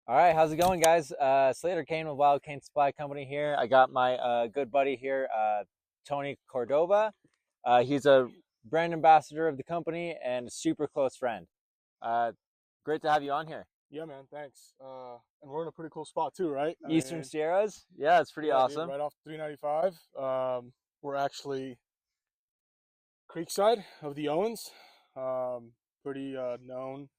All right, how's it going, guys? Slater Kane with Wild Cane Supply Company here. I got my good buddy here, Tony Cordova. He's a brand ambassador of the company and a super close friend. Uh, Great to have you on here. Yeah, man, thanks. And we're in a pretty cool spot too, right? Eastern Sierras, yeah, it's pretty yeah, dude, awesome. right off 395. We're actually creekside of the Owens. Pretty known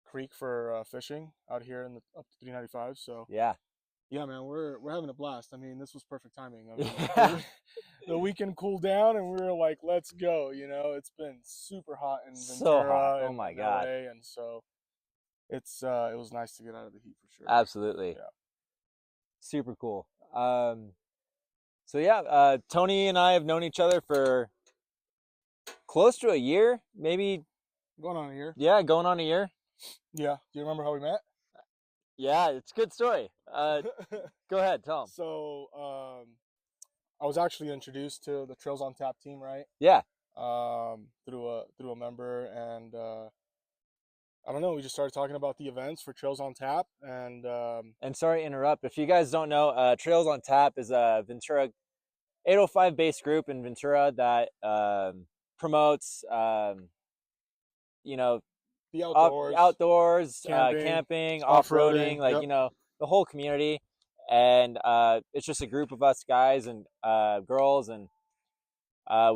creek for fishing out here in the up to 395. So Yeah, yeah, man, we're having a blast. I mean, this was perfect timing. I mean, yeah, the weekend cooled down, and we were like, let's go. It's been super hot in so hot. Ventura Oh and my in God, LA, and so it was nice to get out of the heat for sure. absolutely, Yeah. super cool. So yeah, Tony and I have known each other for close to a year, maybe. Going on here. Yeah, going on a year. Yeah. Do you remember how we met? Yeah, it's a good story. Go ahead, tell him. So I was actually introduced to the Trails on Tap team, right? Yeah, Through a member, and I don't know. We just started talking about the events for Trails on Tap, and and sorry to interrupt. If you guys don't know, Trails on Tap is a Ventura 805 based group in Ventura that promotes, you know, the outdoors, outdoors, camping, camping, off-roading. off-roading, like, Yep. the whole community. And it's just a group of us guys and girls, and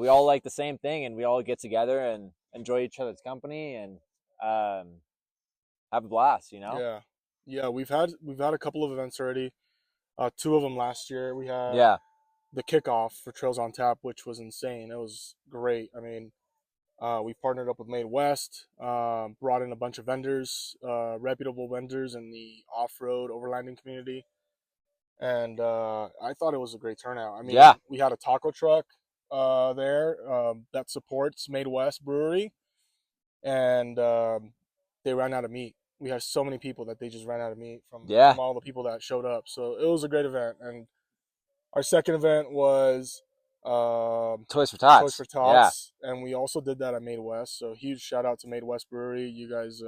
we all like the same thing, and we all get together and enjoy each other's company and have a blast. Yeah. Yeah. We've had a couple of events already. Two of them last year. We had Yeah, the kickoff for Trails on Tap, which was insane. It was great. I mean, we partnered up with Made West, brought in a bunch of vendors, reputable vendors in the off-road overlanding community, and I thought it was a great turnout. I mean, yeah, we had a taco truck there that supports Made West Brewery, and they ran out of meat. We had so many people that they just ran out of meat from yeah. all the people that showed up. So it was a great event. And our second event was Toys for Toys Tots. for Yeah, Tots, and we also did that at Made West. So huge shout out to Made West Brewery. You guys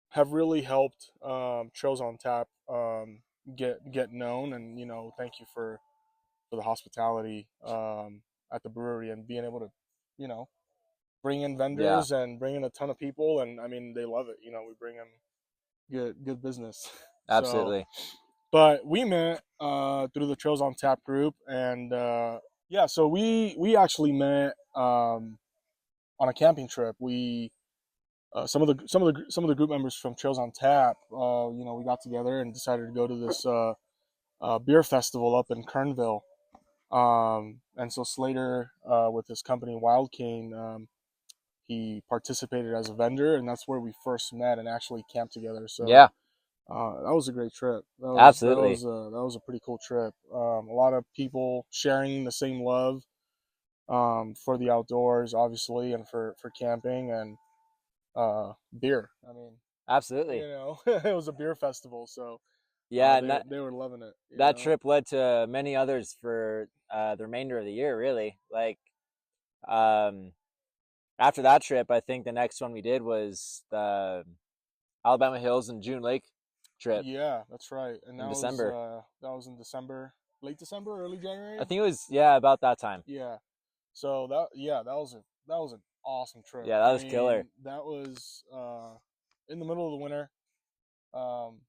have really helped Trails on Tap get known, and thank you for the hospitality at the brewery and being able to you know bring in yeah, vendors and bring in a ton of people, and I mean they love it. We bring in good business. So, absolutely. but we met through the Trails on Tap group, and yeah, so we actually met on a camping trip. We some of the group members from Trails on Tap, we got together and decided to go to this beer festival up in Kernville. And so Slater, with his company Wild Cane, he participated as a vendor, and that's where we first met and actually camped together. So Yeah, that was a great trip. absolutely. That was a pretty cool trip. A lot of people sharing the same love for the outdoors, obviously, and for camping and beer. I mean, Absolutely. it was a beer festival, so Yeah, and they were loving it. that trip led to many others for the remainder of the year, really. Like, um, after that trip, I think the next one we did was the Alabama Hills and June Lake trip Yeah, that's right. And in December. that was in December, late December, early I January. think it was, yeah, about that time. Yeah. So that was an awesome trip. Yeah, that I was killer. mean, that was in the middle of the winter. Um,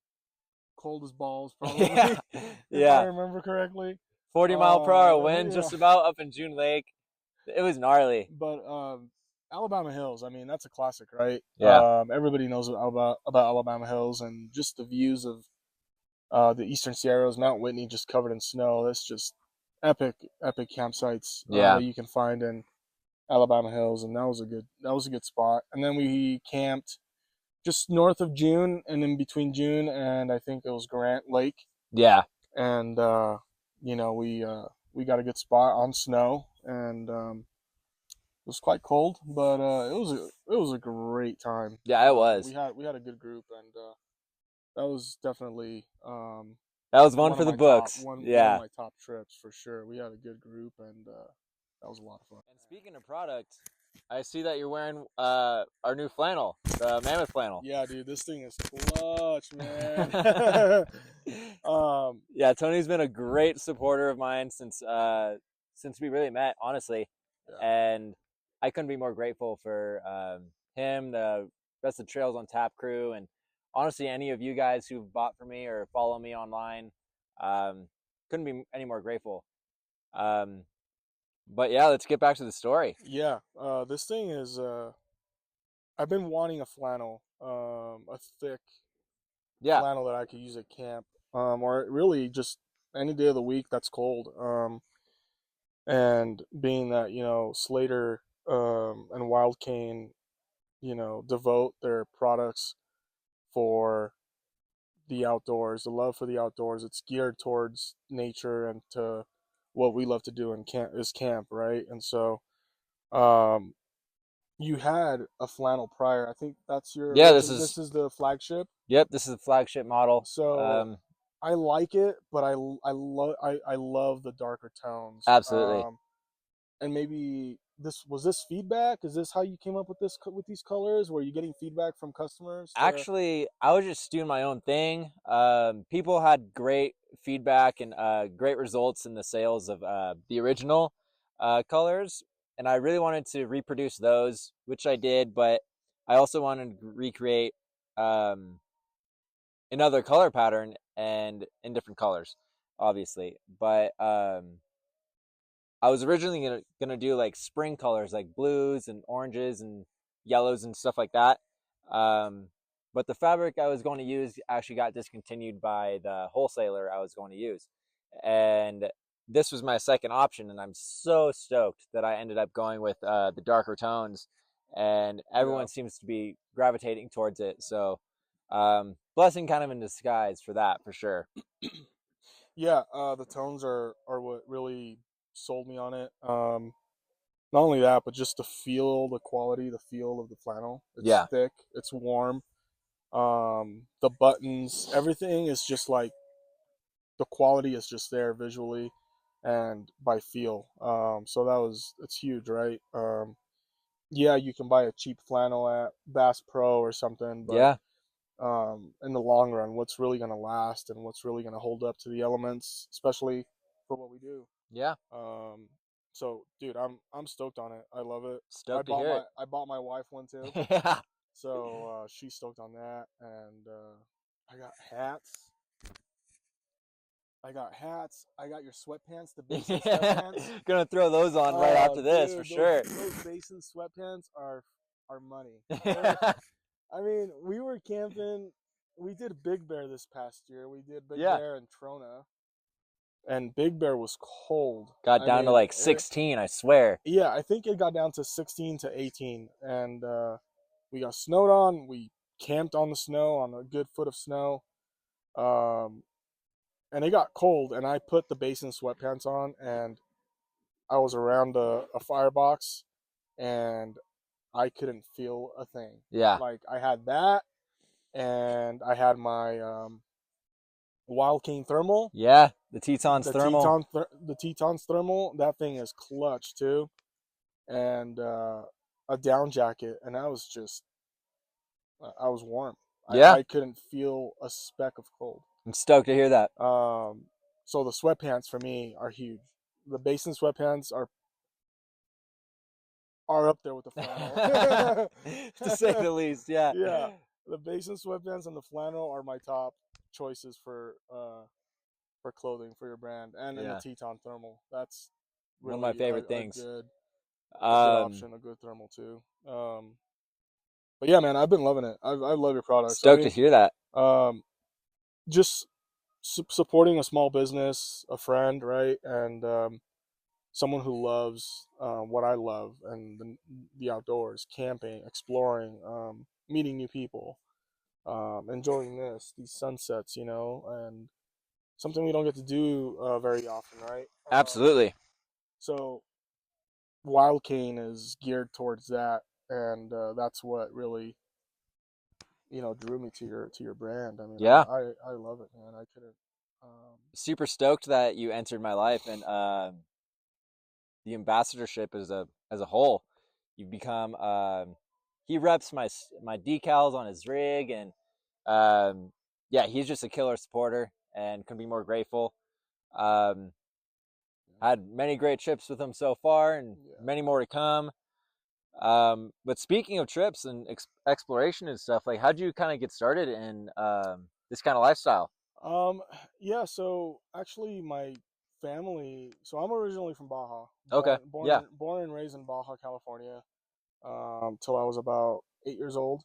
Cold as balls, probably, Yeah, if I yeah. remember correctly. 40-mile-per-hour wind Yeah. just about up in June Lake. It was gnarly. But Alabama Hills, I mean, that's a classic, right? Yeah, Everybody knows about Alabama Hills, and just the views of the Eastern Sierras, Mount Whitney, just covered in snow. That's just epic campsites yeah, that you can find in Alabama Hills, and that was a good spot. And then we camped just north of June, and in between June and I think it was Grant Lake, yeah. and we got a good spot on snow, and it was quite cold, but it was a great time. Yeah, it was. We had a good group, and that was definitely That was one for the books. one of Yeah. my top trips for sure. We had a good group, and that was a lot of fun. And speaking of product, I see that you're wearing our new flannel, the mammoth flannel. Yeah, dude, this thing is clutch, man. Yeah, Tony's been a great supporter of mine since we really met, honestly, Yeah. and I couldn't be more grateful for him, the rest of the Trails on Tap crew, and honestly any of you guys who've bought from me or follow me online. Couldn't be any more grateful. But yeah, let's get back to the story. Yeah, this thing is. I've been wanting a flannel, a thick Yeah, flannel that I could use at camp, or really just any day of the week that's cold. And being that Slater and Wild Cane, devote their products for the outdoors, the love for the outdoors. It's geared towards nature and to what we love to do in camp is camp, right? And so, um, you had a flannel prior. I think that's your yeah. This is the flagship. Yep. This is the flagship model. So I like it, but I love the darker tones. Absolutely. And maybe this feedback. Is this how you came up with these colors? Were you getting feedback from customers? Actually, I was just doing my own thing. People had great feedback and great results in the sales of the original colors, and I really wanted to reproduce those, which I did. But I also wanted to recreate another color pattern and in different colors, obviously. But I was originally gonna do like spring colors, like blues and oranges and yellows and stuff like that. But the fabric I was going to use actually got discontinued by the wholesaler I was going to use, and this was my second option. And I'm so stoked that I ended up going with the darker tones, and everyone seems to be gravitating towards it. So, blessing kind of in disguise for that, for sure. Yeah, the tones are what really sold me on it. Not only that, but just the feel, the quality, the feel of the flannel. It's thick, it's warm. The buttons, everything is just like the quality is just there visually and by feel. So it's huge, right? Yeah, you can buy a cheap flannel at Bass Pro or something, but Yeah. In the long run, what's really going to last and what's really going to hold up to the elements, especially for what we do. Yeah. So, dude, I'm stoked on it. I love it. Stoked to hear it. I bought my wife one too. Yeah. So she's stoked on that, and I got hats. I got your sweatpants, the Basin sweatpants. Gonna throw those on right after this, dude, for sure. Those Basin sweatpants are money. I mean, we were camping. We did Big Bear this past year. We did Big Bear and Trona. And Big Bear was cold. Got down to like 16, I swear. Yeah, I think it got down to 16 to 18. And we got snowed on. We camped on the snow, on a good foot of snow. And it got cold. And I put the Basin sweatpants on. And I was around a firebox. And I couldn't feel a thing. Yeah. Like, I had that. And I had my Wild King thermal. Yeah, the Teton's thermal. The Teton's thermal. That thing is clutch too. And a down jacket, and I was warm. Yeah. I couldn't feel a speck of cold. I'm stoked to hear that. So the sweatpants for me are huge. The Basin sweatpants are up there with the flannel. To say the least, yeah. Yeah. The Basin sweatpants and the flannel are my top choices for clothing for your brand, and the Teton thermal. That's really one of my favorite things. A good option, a good thermal too. But yeah, man, I've been loving it. I love your products. Stoked to hear that. Just supporting a small business, a friend, right, and someone who loves what I love and the outdoors, camping, exploring, meeting new people, enjoying these sunsets, and something we don't get to do very often, right? Absolutely. So Wild Cane is geared towards that, and that's what really, drew me to your brand. I mean, yeah, I love it, man. I couldn't. Super stoked that you entered my life and the ambassadorship as a whole. You become he reps my decals on his rig, and yeah, he's just a killer supporter and couldn't be more grateful. Had many great trips with him so far, and many more to come. But speaking of trips and exploration and stuff, like, how'd you kind of get started in this kind of lifestyle? Yeah, so actually my family, so I'm originally from Baja, Okay. Yeah. born and raised in Baja, California, till I was about 8 years old.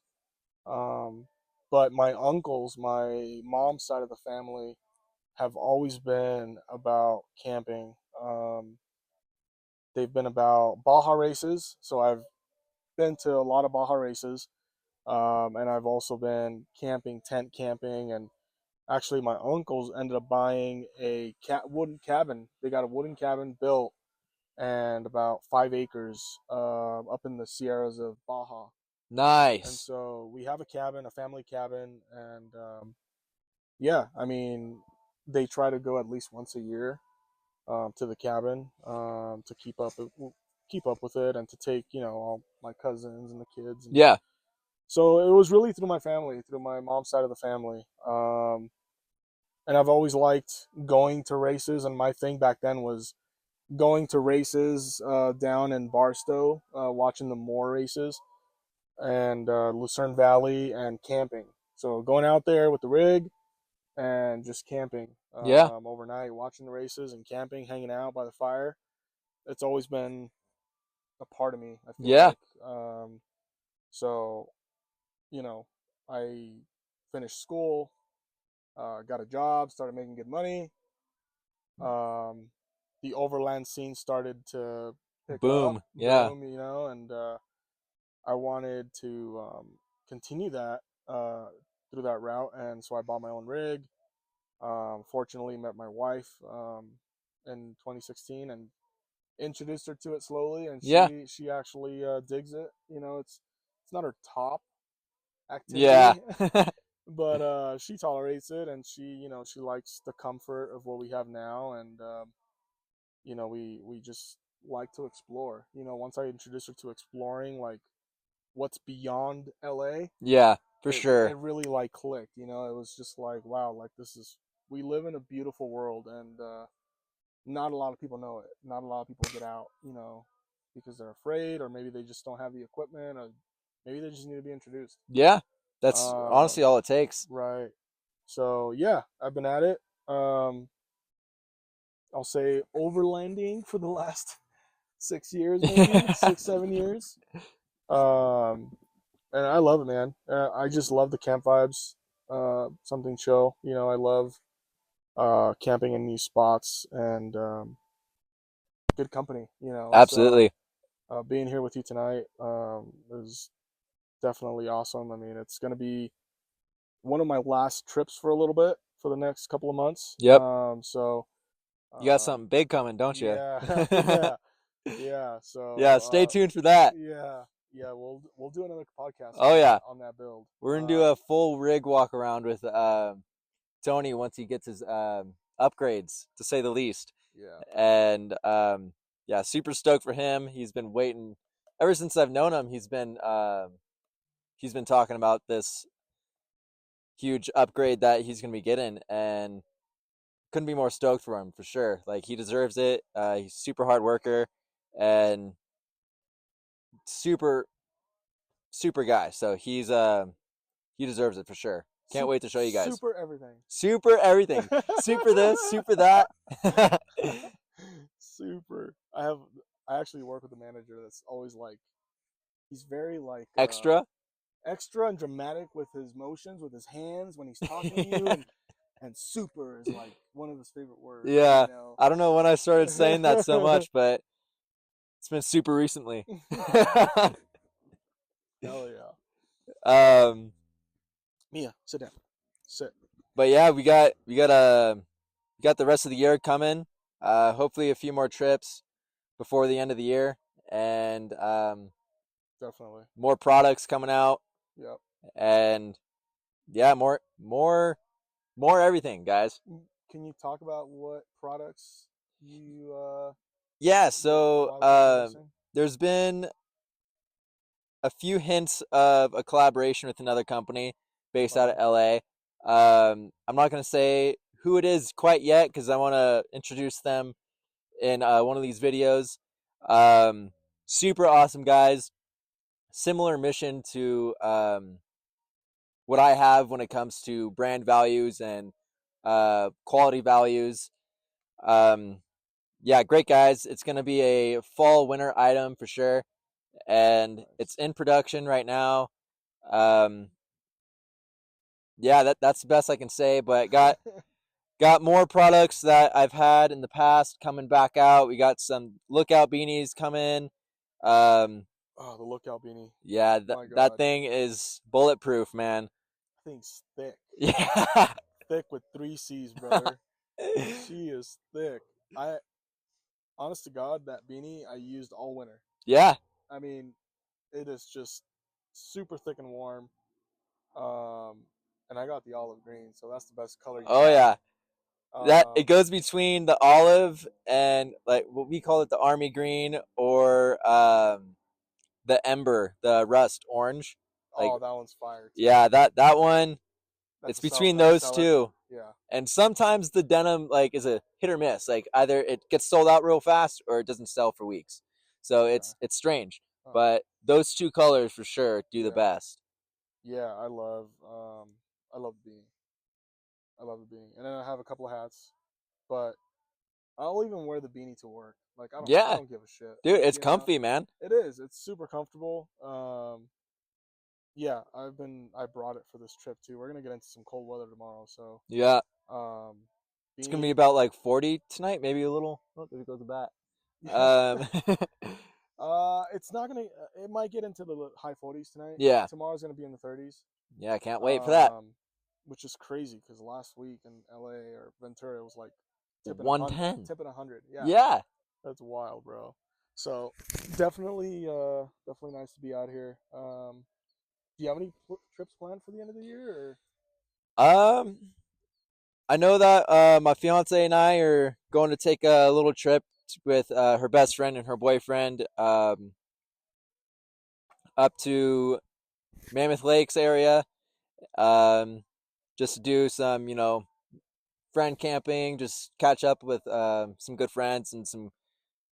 Um, but my uncles, my mom's side of the family, have always been about camping. They've been about Baja races, so I've been to a lot of Baja races, and I've also been camping, tent camping, and actually my uncles ended up buying a wooden cabin. They got a wooden cabin built and about 5 acres up in the Sierras of Baja. And Nice. so we have a cabin, a family cabin, and yeah, I mean, they try to go at least once a year to the cabin to keep up with it, and to take all my cousins and the kids. And Yeah. so it was really through my family, through my mom's side of the family. And I've always liked going to races. And my thing back then was going to races down in Barstow, watching the Moore races, and Lucerne Valley, and camping. So going out there with the rig and just camping Yeah. overnight, watching the races and camping, hanging out by the fire. It's always been a part of me, I feel Yeah. like. So, I finished school, got a job, started making good money. The overland scene started to pick up, Boom. Yeah. boom, and I wanted to continue that through that route, and so I bought my own rig. Fortunately, met my wife in 2016 and introduced her to it slowly, and Yeah. she actually digs it. It's not her top Yeah. activity, but she tolerates it, and she likes the comfort of what we have now, and we just like to explore. Once I introduced her to exploring, like, what's beyond LA, Yeah. For it sure. really like clicked. It was just like, wow, like, we live in a beautiful world, and not a lot of people know it. Not a lot of people get out, because they're afraid, or maybe they just don't have the equipment, or maybe they just need to be introduced. Yeah. That's Um, honestly all it takes. right. So yeah, I've been at it. I'll say overlanding for the last 6 years, maybe 6, 7 years. Um, and I love it, man. I just love the camp vibes. Something chill. I love camping in new spots, and good company. So Absolutely. being here with you tonight is definitely awesome. I mean, it's gonna be one of my last trips for a little bit, for the next couple of months. Yep. So You got something big coming, don't you? yeah, yeah, yeah. Yeah. Stay tuned for that. Yeah, yeah. We'll do another podcast Oh yeah. on that build. We're gonna do a full rig walk around with Tony once he gets his upgrades, to say the least. Yeah. And yeah, super stoked for him. He's been waiting ever since I've known him. He's been talking about this huge upgrade that he's gonna be getting, and couldn't be more stoked for him, for sure. Like, he deserves it. He's a super hard worker and super guy. So he deserves it for sure. Can't wait to show you guys. Super everything. Super everything. Super this, super that. Super. I actually work with a manager that's always like, he's very like Extra and dramatic with his motions, with his hands when he's talking to you, and super is like one of his favorite words. Yeah. I don't know when I started saying that so much, but it's been super recently. Hell yeah. Mia, sit down. Sit. But yeah, we got the rest of the year coming. Hopefully a few more trips before the end of the year, and Definitely more products coming out. Yep. And yeah, more everything, guys. Can you talk about what products you Yeah, so there's been a few hints of a collaboration with another company based out of LA. I'm not going to say who it is quite yet because I want to introduce them in one of these videos. Super awesome guys. Similar mission to what I have when it comes to brand values and quality values. Yeah, great guys. It's going to be a fall winter item for sure, and it's in production right now. Um, yeah, that's the best I can say. But got more products that I've had in the past coming back out. We got some lookout beanies coming. Oh, the lookout beanie. Yeah, My that God. thing is bulletproof, man. Thing's thick. Yeah. Thick with 3 C's, brother. She is thick. I, honest to God, that beanie I used all winter. Yeah. I mean, it is just super thick and warm. And I got the olive green, so that's the best color you Oh can yeah. have. That it goes between the olive and like what we call it the army green or the ember, the rust orange. Like Oh, that one's fire too. yeah, that one it's between That's a those seller. two. Yeah. And sometimes the denim like is a hit or miss. Like either it gets sold out real fast or it doesn't sell for weeks. So Okay. it's strange. Oh. But those two colors for sure do the best. Yeah, I love the beanie. I love the beanie. And then I have a couple of hats, but I'll even wear the beanie to work. Like I Yeah. don't give a shit. Dude, it's You know? comfy, man. It is. It's super comfortable. Yeah, I brought it for this trip too. We're gonna get into some cold weather tomorrow, so Yeah. It's gonna be beanie. about like 40 tonight, maybe a little. Oh, there goes the bat. It's not gonna. It might get into the high 40s tonight. Yeah. Tomorrow's gonna be in the 30s. Yeah, I can't wait for that. Which is crazy because last week in LA or Ventura it was like tipping 110. tipping 100. Yeah. Yeah. That's wild, bro. So definitely nice to be out here. Do you have any trips planned for the end of the year? Or? I know that my fiance and I are going to take a little trip with her best friend and her boyfriend up to Mammoth Lakes area, just to do some, friend camping, just catch up with some good friends and some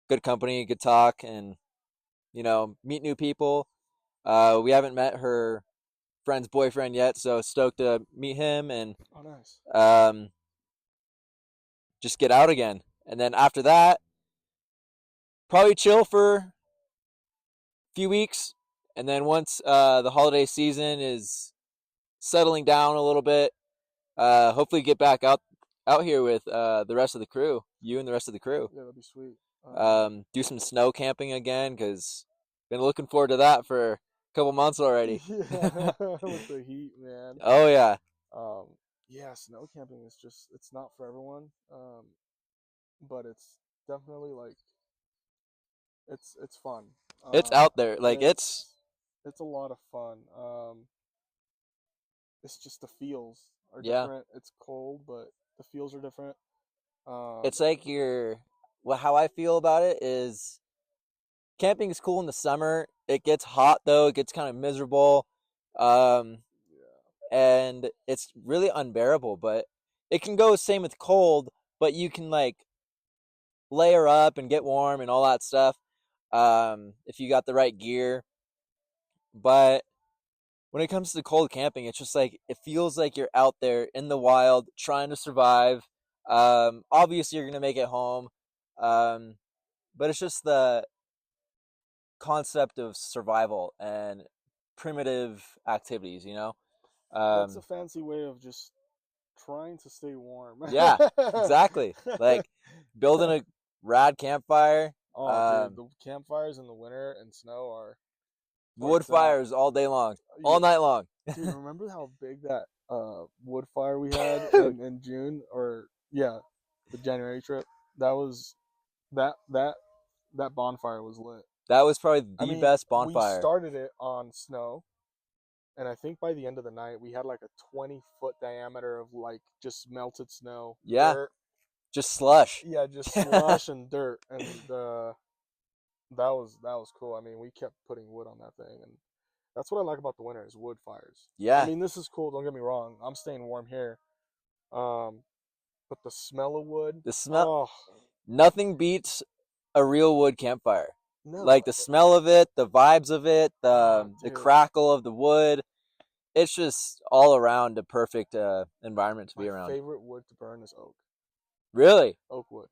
good company, good talk, and meet new people. We haven't met her friend's boyfriend yet, so stoked to meet him and Oh, nice. just get out again. And then after that, probably chill for a few weeks, and then once the holiday season is settling down a little bit, hopefully get back out here with the rest of the crew, you and the rest of the crew. Yeah, that'd be sweet. Do some snow camping again because been looking forward to that for a couple months already. Yeah, with the heat, man. Oh yeah. Yeah, snow camping is it's not for everyone. But it's definitely like it's fun. It's out there. Like it's a lot of fun. It's just the feels are yeah. different. It's cold, but the feels are different. It's like how I feel about it is camping is cool in the summer. It gets hot though. It gets kind of miserable. And it's really unbearable, but it can go same with cold, but you can like layer up and get warm and all that stuff if you got the right gear. But when it comes to cold camping, it's just like it feels like you're out there in the wild trying to survive. Obviously you're gonna make it home, but it's just the concept of survival and primitive activities, That's a fancy way of just trying to stay warm. Yeah, exactly. Like building a rad campfire. Oh, dude, the campfires in the winter and snow are wood fires all day long, all night long. Dude, remember how big that wood fire we had in June, or the January trip? That was that bonfire was lit. That was probably the best bonfire. We started it on snow, and I think by the end of the night we had like a 20-foot diameter of like just melted snow. Yeah, dirt. Just slush. Yeah, just slush and dirt, and that was cool. I mean, we kept putting wood on that thing, and That's what I like about the winter is wood fires. I Yeah, mean, this is cool. Don't get me wrong. I'm staying warm here. Um, but the smell of wood, the smell. oh Nothing beats a real wood campfire. no, Like the smell of it, the vibes of it, oh the dude, crackle of the wood. It's just all around a perfect environment to my be around. favorite wood to burn is Really? oak wood,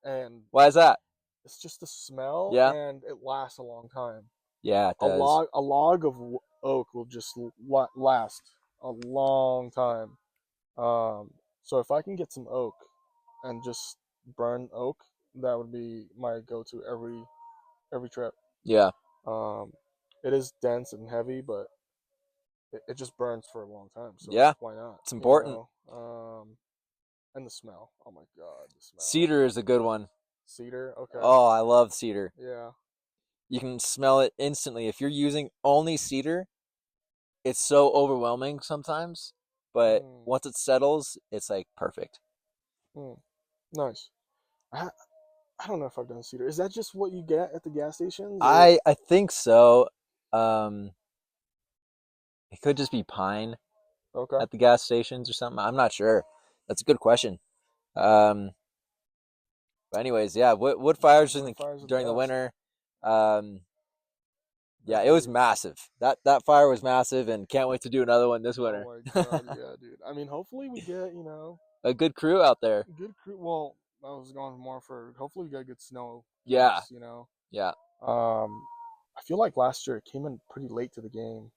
and Why is that? it's just the smell, Yeah. and it lasts a long time. Yeah, it does. A log of oak will just last a long time. So if I can get some oak and just burn oak, that would be my go-to every trip. Yeah. Um, it is dense and heavy, but it just burns for a long time. So Yeah. why not? It's important. And the smell. Oh my god, the smell. Cedar is a good one. Cedar. Okay. Oh, I love cedar. Yeah. You can smell it instantly. If you're using only cedar, it's so overwhelming sometimes. But Mm, once it settles, it's like perfect. mm, nice. I I don't know if I've done cedar. Is that just what you get at the gas stations, or I think so. Um, it could just be pine okay? at the gas stations or something. I'm not sure. That's a good question. Um, but anyways, yeah, wood fires Wood fires are the during the best. winter. Um, yeah, it was Agreed. massive. That fire was massive, and can't wait to do another one this Oh winter. my god, yeah, dude. I mean, hopefully we get A good crew out there. good crew. Well, I was going more for hopefully we get good snow Yeah, days. yeah. I feel like last year it came in pretty late to the game.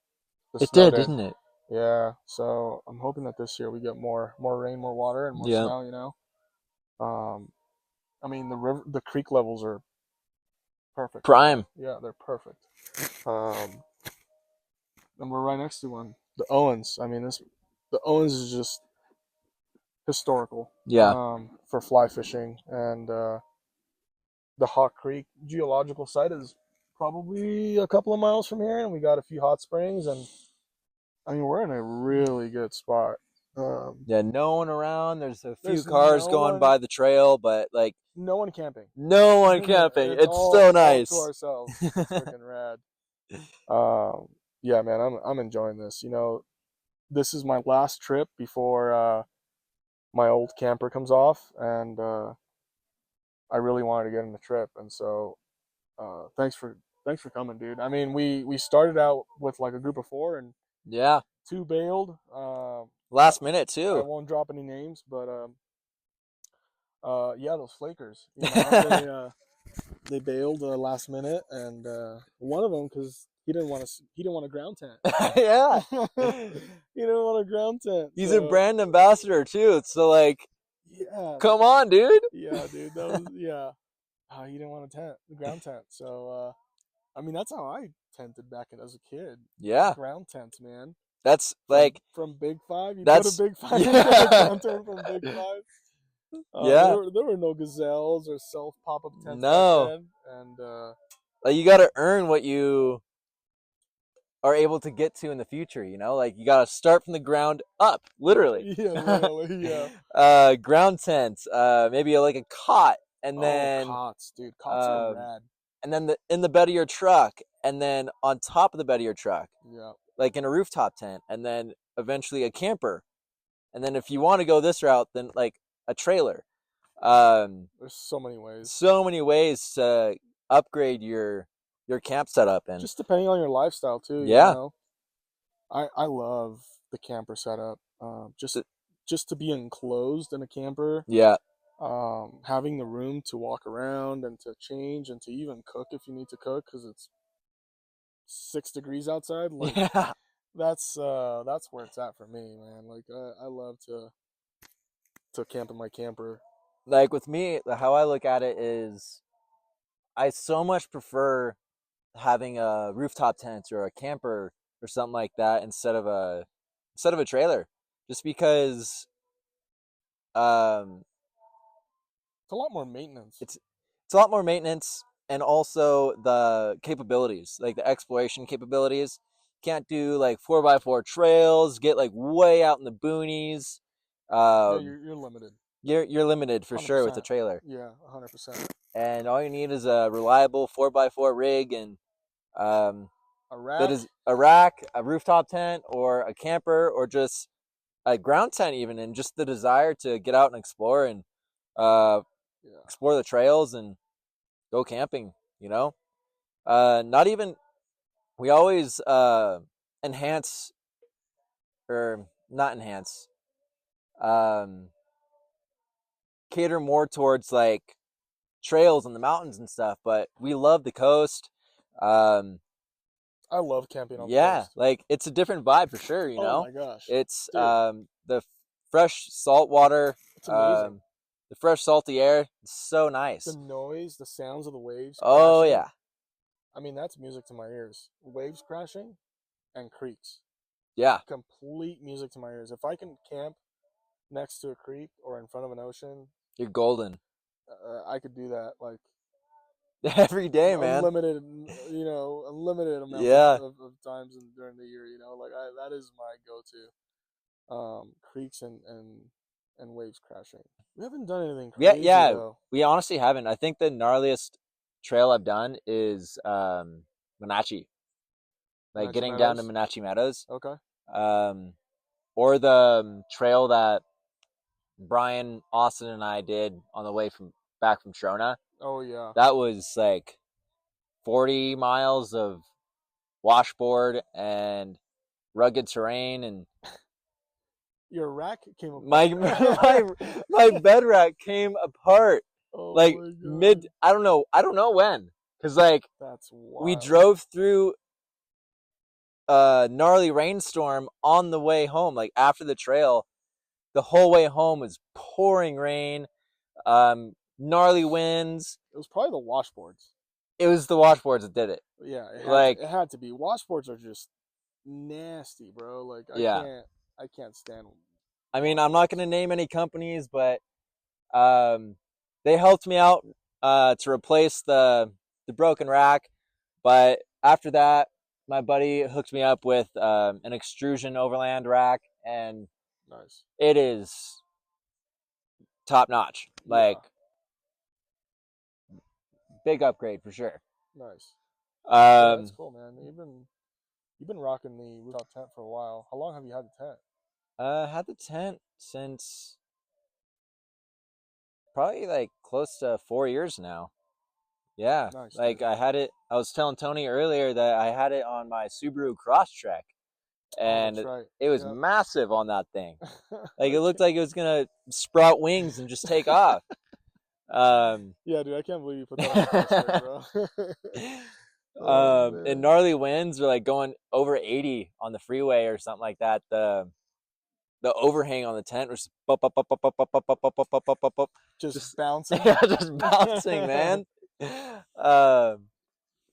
The It snow did, did. didn't it? Yeah, so I'm hoping that this year we get more rain, more water, and more Yeah. snow. Um, I mean the creek levels are perfect right now. Prime. Yeah, they're perfect. Um, and we're right next to one, the Owens. I mean the Owens is just historical. Yeah. For fly fishing, and the Hawk Creek geological site is probably a couple of miles from here, and we got a few hot springs, and I mean we're in a really good spot. Um, Yeah, no one around. There's a few there's cars going by the trail, but like no one camping. no one camping. It's It's so all to nice. ourselves, which is freaking rad. Yeah, man, I'm enjoying this. This is my last trip before my old camper comes off, and I really wanted to get in the trip, and so thanks for coming, dude. I mean, we started out with like a group of four, and Yeah. two bailed. Last minute I too. won't drop any names, but yeah, those flakers, they bailed last minute, and one of them because he didn't want a ground tent. Yeah. He didn't want a ground tent. He's a So brand ambassador too. So like, yeah, come on, dude. yeah, dude, that was yeah. He didn't want a tent, a ground tent. So I mean, that's how I tented back as a kid. Yeah. Ground tents, man. That's From, like from Big Five, you go to that's Big Five, you yeah. get a ground tent from Big Five. Yeah. There were no gazelles or self pop up tents back No. then, and Like you got to earn what you are able to get to in the future, like you got to start from the ground up, literally. yeah, literally, yeah. Ground tents, maybe like a cot, and Oh, then cots, dude, cots are um, rad. and then in the bed of your truck, and then on top of the bed of your truck, Yeah, like in a rooftop tent, and then eventually a camper, and then if you want to go this route, then like a trailer. there's so many ways. So many ways to upgrade your camp setup, and Just depending on your lifestyle too. yeah, I love the camper setup. Just to be enclosed in a camper, yeah, having the room to walk around and to change and to even cook if you need to cook because it's 6 degrees outside. Like yeah. that's where it's at for me, man. Like I love to camp in my camper. Like with me, how I look at it is I so much prefer having a rooftop tent or a camper or something like that instead of a trailer, just because um It's a lot more maintenance. it's a lot more maintenance, and also the capabilities, like the exploration capabilities. Can't do like 4x4 trails, get like way out in the boonies. Yeah, um you're limited. you're limited for sure with the 100%. trailer, Yeah, 100%. and all you need is a reliable 4x4 rig, and um A rack? that is a rack, a rooftop tent, or a camper, or just a ground tent even, and just the desire to get out and explore and explore the trails and go camping, not even, we always enhance, or not enhance, um, cater more towards like trails in the mountains and stuff, but we love the coast. I love camping on the Yeah, coast. like it's a different vibe for sure, Oh my gosh. It's Dude. the fresh salt water, It's amazing. the fresh salty air. It's so nice. The noise, the sounds of the waves Oh crashing. yeah. I mean, that's music to my ears. Waves crashing and creeks. Yeah. Complete music to my ears. If I can camp next to a creek or in front of an ocean, You're golden. I could do that like every day, man. Unlimited amounts Yeah. of times during the year. Like that is my go-to. Creeks and waves crashing. We haven't done anything crazy though. We honestly haven't. I think the gnarliest trail I've done is Wenatchee. Like getting down to Wenatchee Meadows. Okay. Or the trail that Brian, Austin, and I did on the way back from Trona. Oh yeah. That was like 40 miles of washboard and rugged terrain, and your rack came apart. my bed rack came apart. Oh like mid. I don't know when, because like that's wild. We drove through a gnarly rainstorm on the way home. Like after the trail, the whole way home was pouring rain, gnarly winds. It was probably the washboards. It was the washboards that did it. Yeah, it had to be. Washboards are just nasty, bro. Like I can't stand them. I mean, I'm not gonna name any companies, but they helped me out to replace the broken rack. But after that, my buddy hooked me up with an extrusion overland rack, and nice. It is top notch. Like big upgrade for sure. Nice. That's cool, man. You've been rocking the rooftop tent for a while. How long have you had the tent? Had the tent since probably like close to 4 years now. Yeah. Nice, like dude. I had it. I was telling Tony earlier that I had it on my Subaru Crosstrek, and it was massive on that thing. Like it looked like it was gonna sprout wings and just take off. Yeah, dude, I can't believe you put that on the Crosstrek, bro. And gnarly winds are like going over 80 on the freeway or something like that. The overhang on the tent was just bouncing. Yeah, just bouncing, man.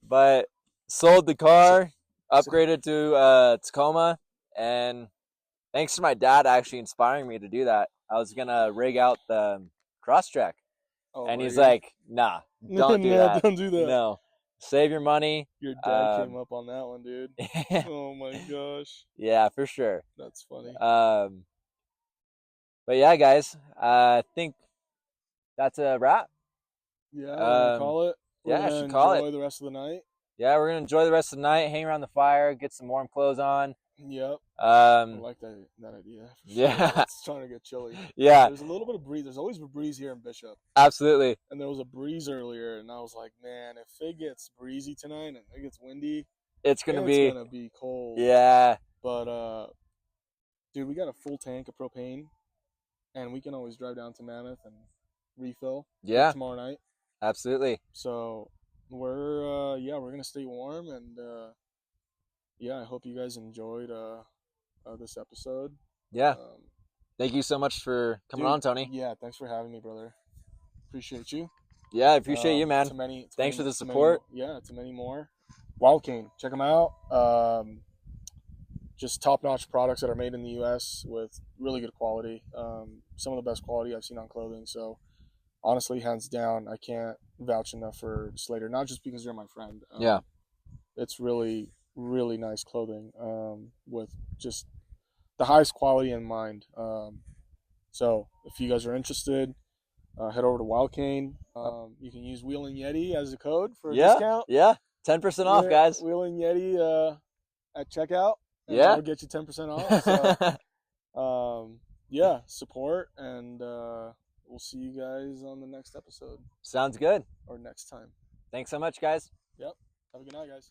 But sold the car, upgraded to Tacoma, and thanks to my dad actually inspiring me to do that. I was gonna rig out the Crosstrek, and he's like, "Nah, don't do that. Don't do that. No, save your money." Your dad came up on that one, dude. Oh my gosh. Yeah, for sure. That's funny. But yeah, guys, I think that's a wrap. Yeah, we're gonna call it. I should call it. Enjoy the rest of the night. Yeah, we're gonna enjoy the rest of the night, hang around the fire, get some warm clothes on. Yep. I like that idea. For sure. Yeah. It's trying to get chilly. Yeah. There's a little bit of breeze. There's always a breeze here in Bishop. Absolutely. And there was a breeze earlier, and I was like, man, if it gets breezy tonight and it gets windy, it's gonna be cold. Yeah. But dude, we got a full tank of propane, and we can always drive down to Mammoth and refill. Yeah. Tomorrow night. Absolutely. So we're gonna stay warm, and I hope you guys enjoyed this episode. Yeah. Thank you so much for coming on, Tony. Yeah, thanks for having me, brother. Appreciate you. Yeah, I appreciate you, man. Thanks for the support. To many more. Wild Cane, check them out. Just top-notch products that are made in the U.S. with really good quality. Some of the best quality I've seen on clothing. So honestly, hands down, I can't vouch enough for Slater. Not just because you're my friend. It's really, really nice clothing with just the highest quality in mind. So if you guys are interested, head over to Wild Cane. You can use Wheelin' Yeti as a code for a discount. Yeah, 10% off, guys. Wheeling Yeti at checkout. Yeah. We'll get you 10% off. So, yeah, support, and we'll see you guys on the next episode. Sounds good. Or next time. Thanks so much, guys. Yep. Have a good night, guys.